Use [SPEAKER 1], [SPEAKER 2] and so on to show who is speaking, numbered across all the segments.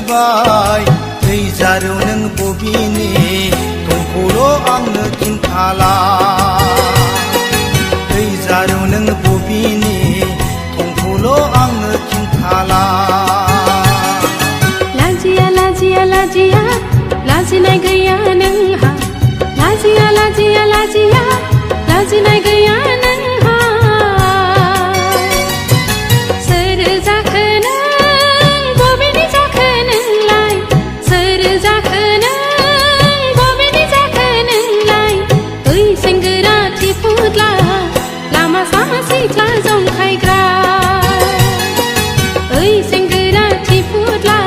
[SPEAKER 1] गैबाय दै जारौ नों बबेनि थंखौल' आंनो खिन्थाला दै जारौ नों बबेनि थंखौल' आंनो खिन्थाला
[SPEAKER 2] लाजिया लाजिया लाजिया लाजिनाय गैया नोंहा लाजिया लाजिया लाजिया लाजिनाय गैया नोंहा सोर जाखो नों बबेनि जाखो नोंलाय सोर जाखो नों बबेनि जाखो नोंलाय ओइ सेंग्रा थिफुदला लामा सामा सिख्ला जंखायग्रा ओइ सेंग्रा थिफुदला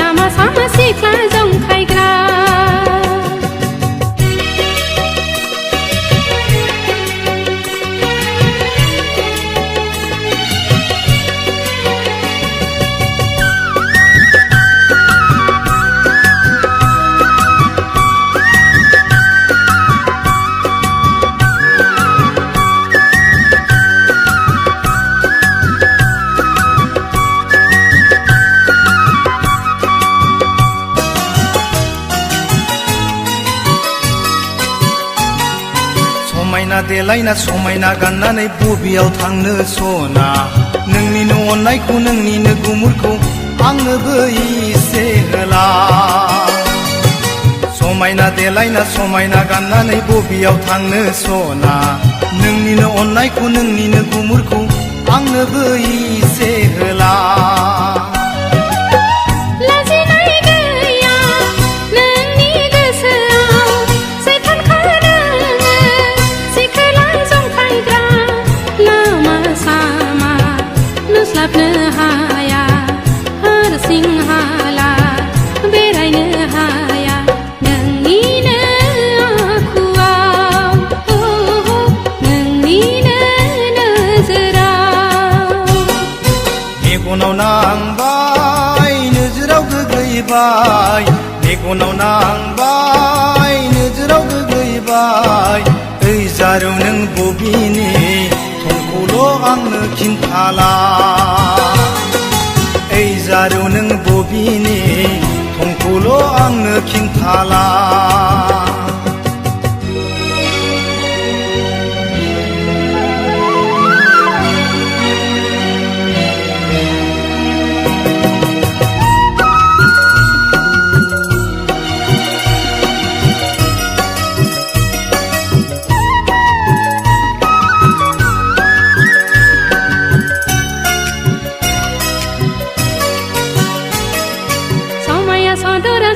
[SPEAKER 2] लामा सामा सिख्ला जंखायग्रा
[SPEAKER 1] समायना देलायना समायना गाननानै बबेयाव थांनो सना नोंनिनो अननायखौ नोंनिनो गुमुरखौ आंनोबो इसे होला समायना देलायना समायना गाननानै बबेयाव थांनो सना नोंनिनो अननायखौ नोंनिनो गुमुरखौ आंनोबो इसे होला नुस्लाबनो हाया हारसिं हाला बेरायनो हाया नोंनिनो आखुआव नोंनिनो नोजोराव मेगनाव नांबाय नोजोराव गोग्लैबाय मेगनाव नांबाय नोजोराव गोग्लैबाय ओइ जारौ नों बबेनि थंखौल' आंनो खिन्थाला ओइ जारौ नों बबेनि थंखौल' आंनो खिन्थाला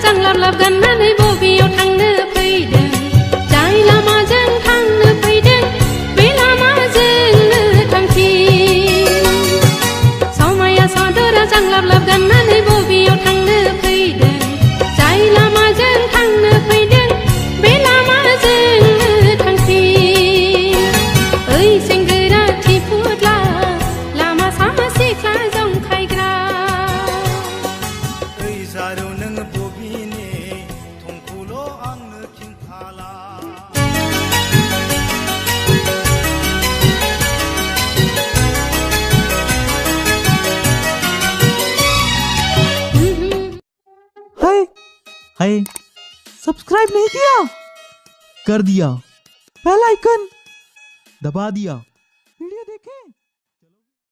[SPEAKER 1] जांलाब गाननानै बबेयाव थांनो फैदों जाय लामाजों थांनो फैदों बे लामाजोंनो थांफिन समाया सादरा जांलाब गाननानै बबेयाव थांनो फैदों जाय लामाजों थांनो फैदों बे लामाजोंनो थांफिन ओइ सेंग्रा थिफुदला लामा सामा सिख्ला जंखायग्रा ओइ जारौ नों
[SPEAKER 3] हाय सब्सक्राइब नहीं किया कर दिया बेल आइकन दबा दिया